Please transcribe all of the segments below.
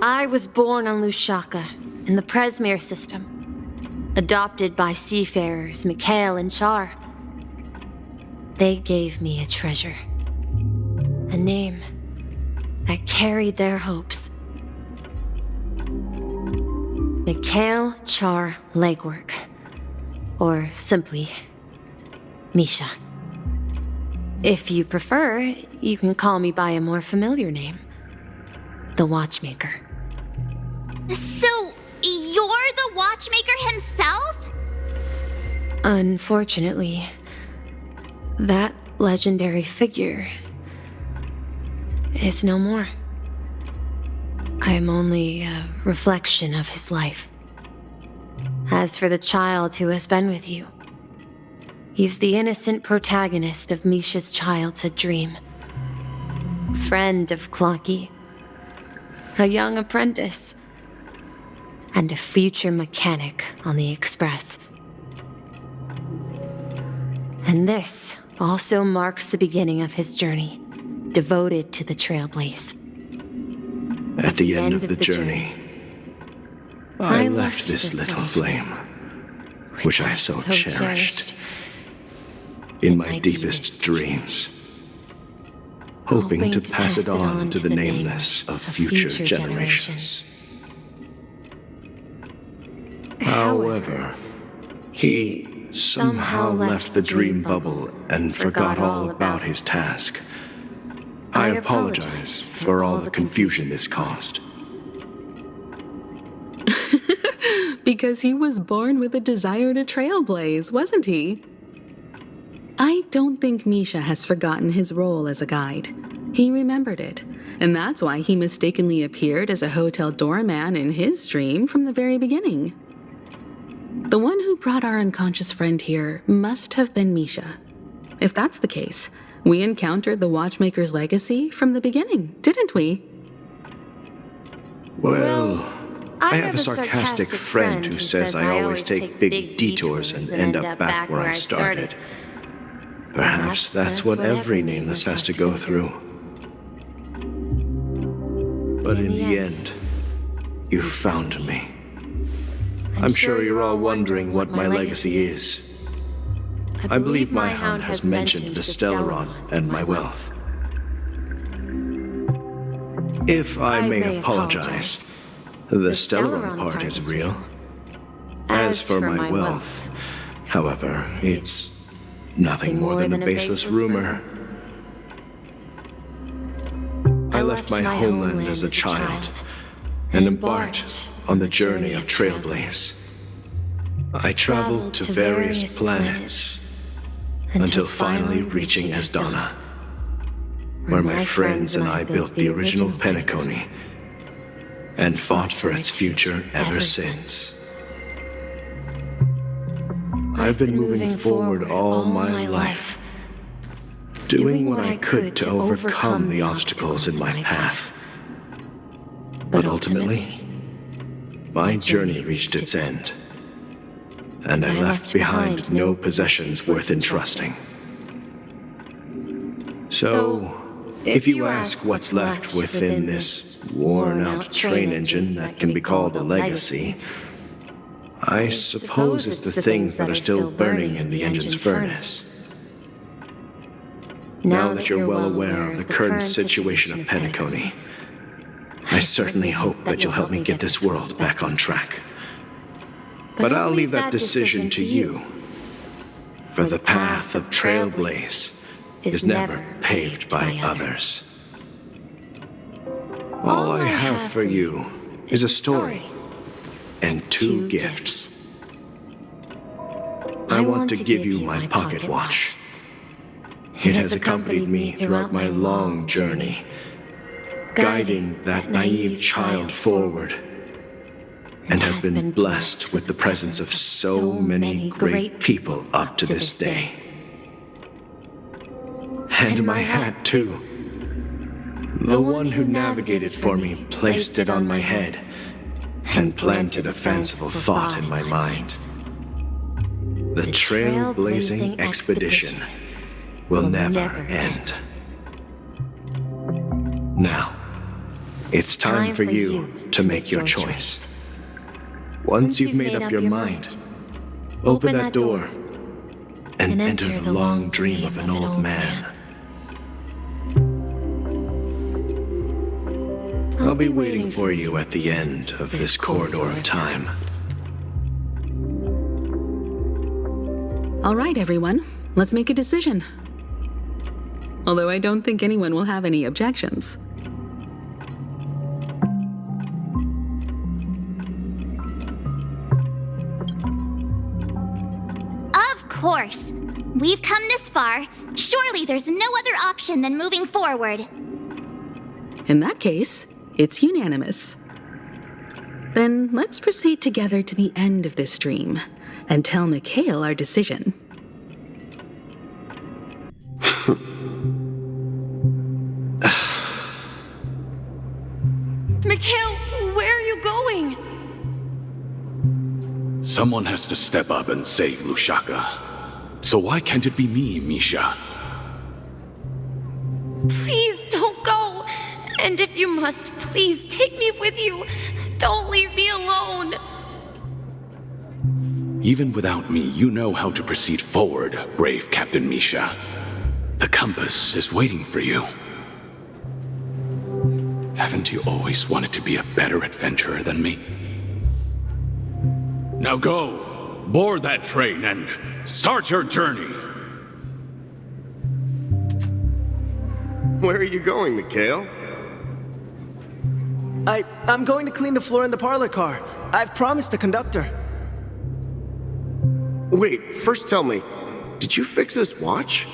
I was born on Lushaka, in the Presmere system. Adopted by seafarers Mikhail and Char. They gave me a treasure. A name that carried their hopes. Mikhail Char Legwork. Or simply, Misha. If you prefer, you can call me by a more familiar name. The Watchmaker. So, you're the Watchmaker himself? Unfortunately, that legendary figure is no more. I am only a reflection of his life. As for the child who has been with you, he's the innocent protagonist of Misha's childhood dream. A friend of Clocky, a young apprentice, and a future mechanic on the Express. And this also marks the beginning of his journey, devoted to the Trailblaze. At the end of the journey, I left this little flame, which I so cherished, in my deepest dreams, hoping to pass it on to the nameless of future generations. However, he somehow left the dream bubble and forgot all about his task. I apologize for all the confusion this caused. Because he was born with a desire to trailblaze, wasn't he? I don't think Misha has forgotten his role as a guide. He remembered it, and that's why he mistakenly appeared as a hotel doorman in his dream from the very beginning. The one who brought our unconscious friend here must have been Misha. If that's the case, we encountered the Watchmaker's legacy from the beginning, didn't we? Well, I have a sarcastic friend who says I always take big detours and end up back where I started. Perhaps that's what every nameless has to go through. But in the end, you found me. I'm sure you're all wondering what my legacy is. I believe my hound has mentioned the Stellaron and my wealth. If I may apologize, the Stellaron part is real. As for my wealth, however, it's nothing more than a baseless rumor. I left my homeland as a child and embarked on the journey of Trailblaze. I traveled to various planets until finally reaching Asdana, where my friends and I built the original Penacony and fought for its future ever since. I've been moving forward all my life, doing what I could to overcome the obstacles in my path. But ultimately, my journey reached its end, and I left behind no possessions worth entrusting. So, if you ask what's left within this worn-out train engine that can be called a legacy, I suppose it's the things that are still burning in the engine's furnace. Now that you're well aware of the current situation of Penacony, I certainly hope that you'll help me get this world back on track. But I'll leave that decision to you, for the path of Trailblaze is never paved by others. All I have for you is a story and two gifts. I want to give you my pocket watch. It has accompanied me throughout my long journey, guiding that naive child forward, and has been blessed with the presence of so many great people up to this day. And my hat, too. The one who navigated for me placed it on my head and planted a fanciful thought in my mind. The trailblazing expedition will never end. Now, it's time for you to make your choice. Once you've made up your mind, open that door and enter the long dream of an old man. I'll be waiting for you at the end of this corridor of time. All right, everyone. Let's make a decision. Although I don't think anyone will have any objections. Of course. We've come this far. Surely there's no other option than moving forward. In that case, it's unanimous. Then let's proceed together to the end of this dream and tell Mikhail our decision. Mikhail, where are you going? Someone has to step up and save Lushaka. So why can't it be me, Misha? Please don't go. And if you must, please take me with you. Don't leave me alone. Even without me, you know how to proceed forward, brave Captain Misha. The compass is waiting for you. Haven't you always wanted to be a better adventurer than me? Now go, board that train and start your journey. Where are you going, Mikhail? I'm going to clean the floor in the parlor car. I've promised the conductor. Wait, first tell me, did you fix this watch?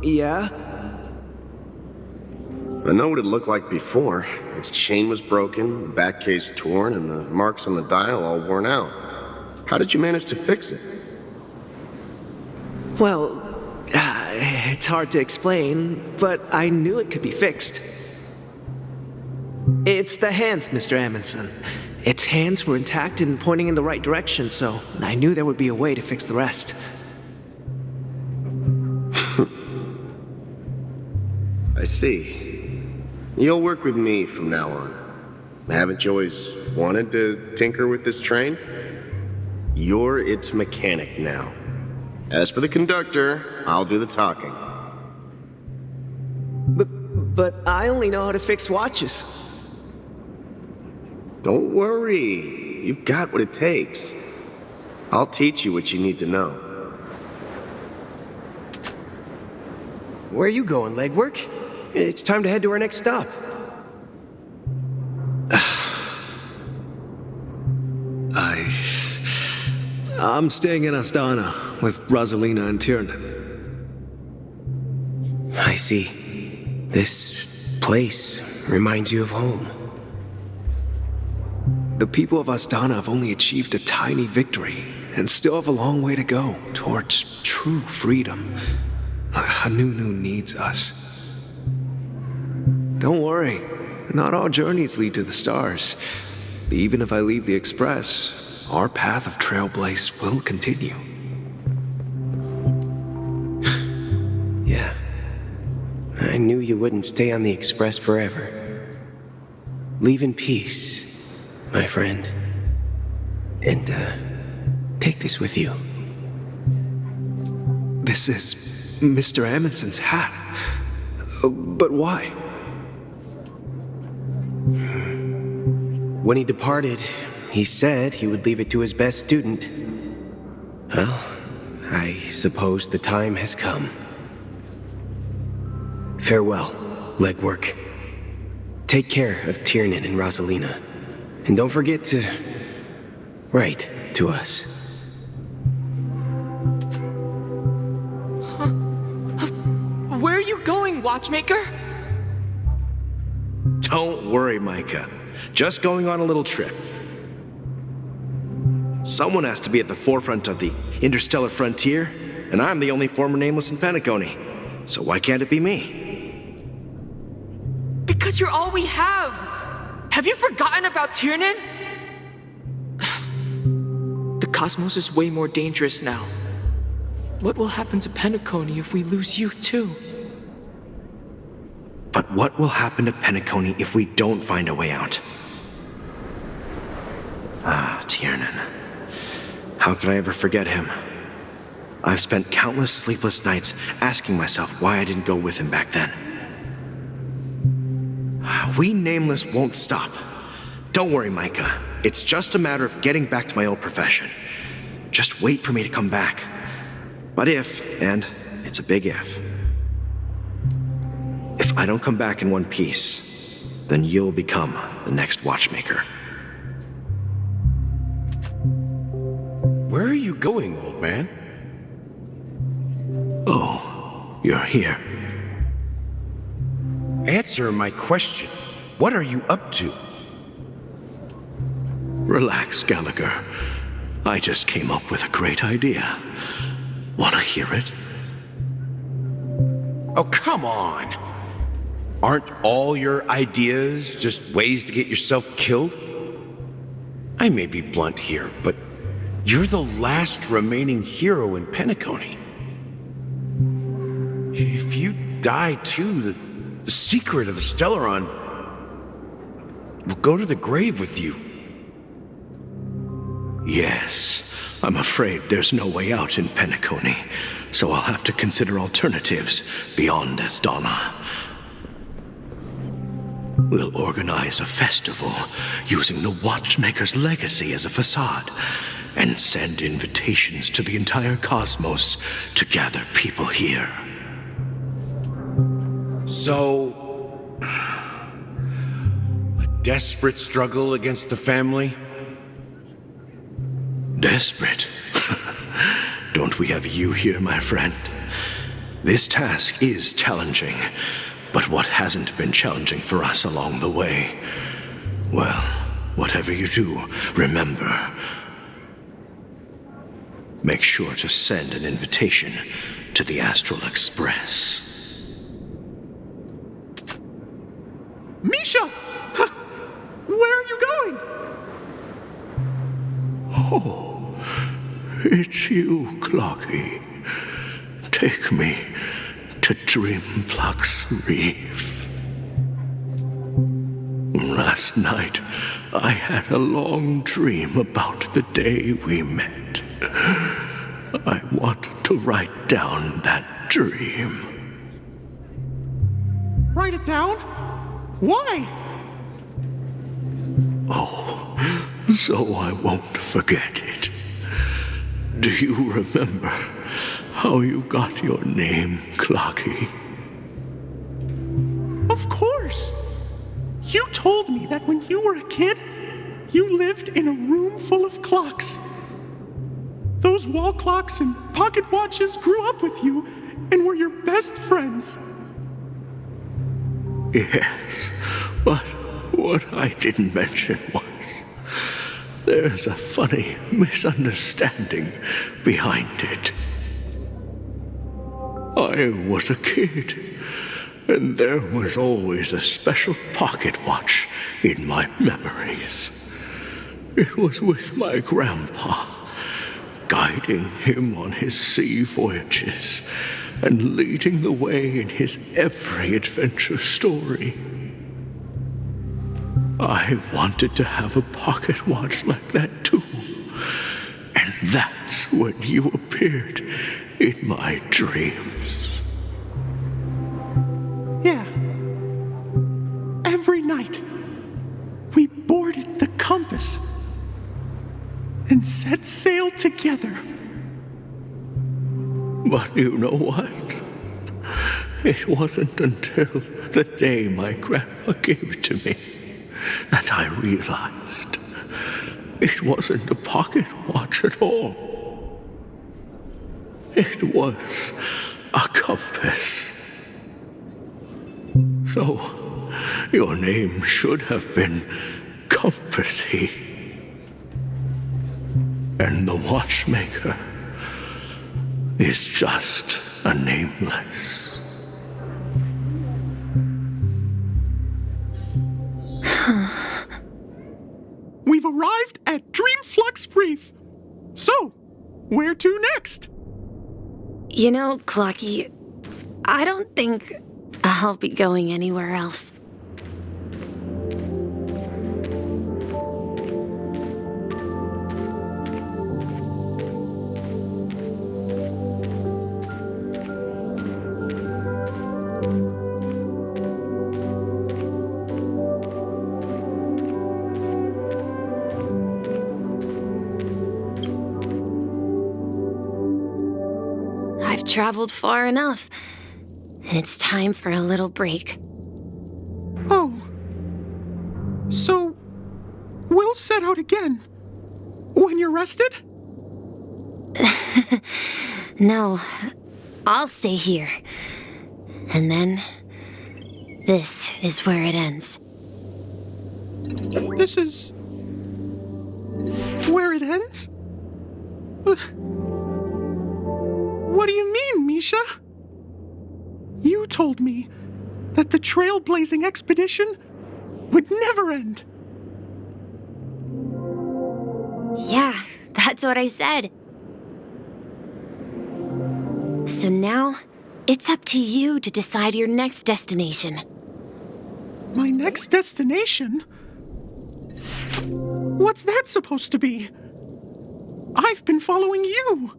Yeah? I know what it looked like before. Its chain was broken, the back case torn, and the marks on the dial all worn out. How did you manage to fix it? Well, it's hard to explain, but I knew it could be fixed. It's the hands, Mr. Amundsen. Its hands were intact and pointing in the right direction, so I knew there would be a way to fix the rest. I see. You'll work with me from now on. Haven't you always wanted to tinker with this train? You're its mechanic now. As for the conductor, I'll do the talking. But I only know how to fix watches. Don't worry. You've got what it takes. I'll teach you what you need to know. Where are you going, legwork? It's time to head to our next stop. I'm staying in Astana with Rosalina and Tiernan. I see. This place reminds you of home. The people of Astana have only achieved a tiny victory and still have a long way to go towards true freedom. Hanunu needs us. Don't worry, not all journeys lead to the stars. Even if I leave the Express, our path of Trailblaze will continue. Yeah. I knew you wouldn't stay on the Express forever. Leave in peace, my friend. And, take this with you. This is Mr. Amundsen's hat. But why? When he departed, he said he would leave it to his best student. Well, I suppose the time has come. Farewell, legwork. Take care of Tiernan and Rosalina. And don't forget to write to us. Where are you going, watchmaker? Don't worry, Micah. Just going on a little trip. Someone has to be at the forefront of the interstellar frontier, and I'm the only former nameless in Penacony. So why can't it be me? Because you're all we have! Have you forgotten about Tiernan? The cosmos is way more dangerous now. What will happen to Penacony if we lose you too? But what will happen to Penacony if we don't find a way out? Ah, Tiernan. How could I ever forget him? I've spent countless sleepless nights asking myself why I didn't go with him back then. We Nameless won't stop. Don't worry, Micah. It's just a matter of getting back to my old profession. Just wait for me to come back. But if, and it's a big if I don't come back in one piece, then you'll become the next watchmaker. Where are you going, old man? Oh, you're here. Answer my question. What are you up to? Relax, Gallagher. I just came up with a great idea. Wanna hear it? Oh, come on! Aren't all your ideas just ways to get yourself killed? I may be blunt here, but you're the last remaining hero in Penacony. If you die too, the secret of the Stellaron will go to the grave with you. Yes, I'm afraid there's no way out in Penacony, so I'll have to consider alternatives beyond Asdana. We'll organize a festival using the Watchmaker's legacy as a facade, and send invitations to the entire cosmos to gather people here. So, a desperate struggle against the family? Desperate? Don't we have you here, my friend? This task is challenging, but what hasn't been challenging for us along the way? Well, whatever you do, remember, make sure to send an invitation to the Astral Express. Misha! Where are you going? Oh, it's you, Clocky. Take me to Dreamflux Reef. Last night, I had a long dream about the day we met. I want to write down that dream. Write it down? Why? Oh, so I won't forget it. Do you remember how you got your name, Clocky? Of course! You told me that when you were a kid, you lived in a room full of clocks. Those wall clocks and pocket watches grew up with you and were your best friends. Yes, but what I didn't mention was there's a funny misunderstanding behind it. I was a kid, and there was always a special pocket watch in my memories. It was with my grandpa, guiding him on his sea voyages and leading the way in his every adventure story. I wanted to have a pocket watch like that too. And that's when you appeared in my dreams. Yeah. Every night, we boarded the compass and set sail together. But you know what? It wasn't until the day my grandpa gave it to me that I realized it wasn't a pocket watch at all. It was a compass. So, your name should have been Compassy. And the watchmaker is just a nameless. We've arrived at Dreamflux Reef. So, where to next? You know, Clocky, I don't think I'll be going anywhere else. I've traveled far enough, and it's time for a little break. Oh. So, we'll set out again. When you're rested? No, I'll stay here. And then, this is where it ends. This is... where it ends? What do you mean, Misha? You told me that the trailblazing expedition would never end. Yeah, that's what I said. So now, it's up to you to decide your next destination. My next destination? What's that supposed to be? I've been following you.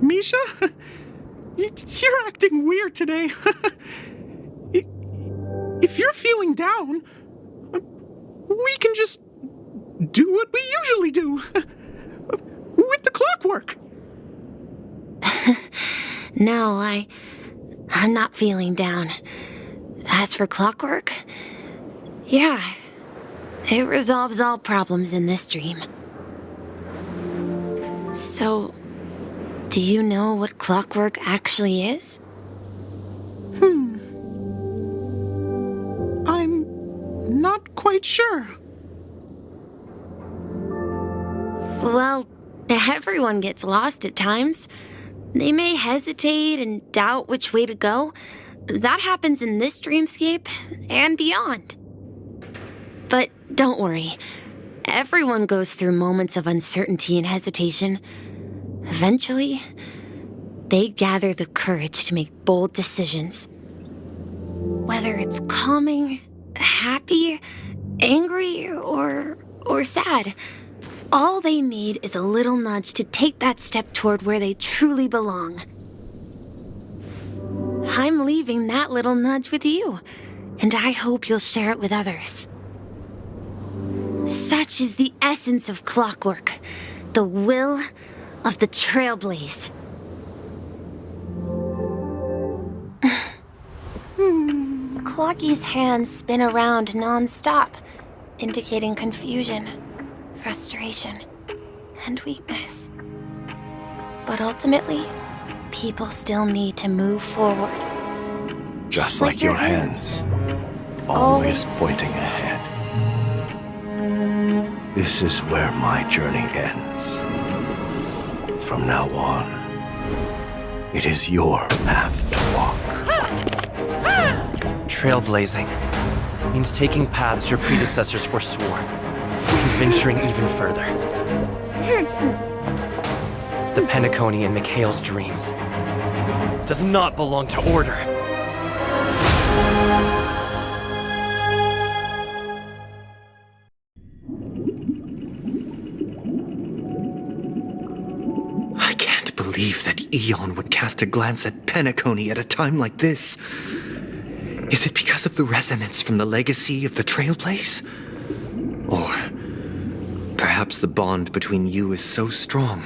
Misha? You're acting weird today. If you're feeling down, we can just do what we usually do. With the clockwork. No, I'm not feeling down. As for clockwork, yeah, it resolves all problems in this dream. So, do you know what clockwork actually is? I'm not quite sure. Well, everyone gets lost at times. They may hesitate and doubt which way to go. That happens in this dreamscape and beyond. But don't worry. Everyone goes through moments of uncertainty and hesitation. Eventually, they gather the courage to make bold decisions. Whether it's calming, happy, angry, or sad, all they need is a little nudge to take that step toward where they truly belong. I'm leaving that little nudge with you, and I hope you'll share it with others. Such is the essence of clockwork, the will of the Trailblaze. Clocky's hands spin around non-stop, indicating confusion, frustration, and weakness. But ultimately, people still need to move forward. Just like your hands, always pointing ahead. This is where my journey ends. From now on, it is your path to walk. Trailblazing means taking paths your predecessors forswore, and venturing even further. The Penacony in Mikhail's dreams does not belong to Order. I can't believe that Eon would cast a glance at Penacony at a time like this. Is it because of the resonance from the legacy of the Trailblaze? Or perhaps the bond between you is so strong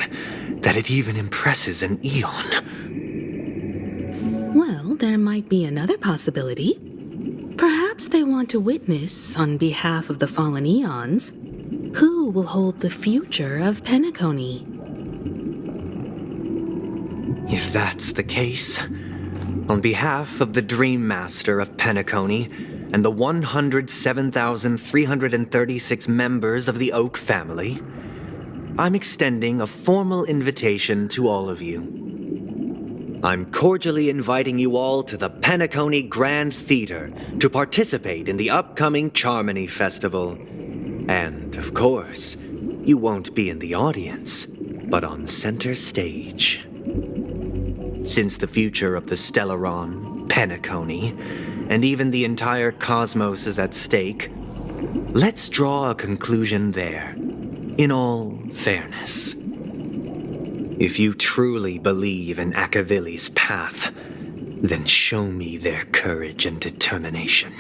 that it even impresses an Eon? Well, there might be another possibility. Perhaps they want to witness, on behalf of the fallen Eons, who will hold the future of Penacony. If that's the case, on behalf of the Dream Master of Penacony and the 107,336 members of the Oak family, I'm extending a formal invitation to all of you. I'm cordially inviting you all to the Penacony Grand Theater to participate in the upcoming Charmony Festival. And, of course, you won't be in the audience, but on center stage. Since the future of the Stellaron, Penacony, and even the entire cosmos is at stake, let's draw a conclusion there, in all fairness. If you truly believe in Akavili's path, then show me their courage and determination.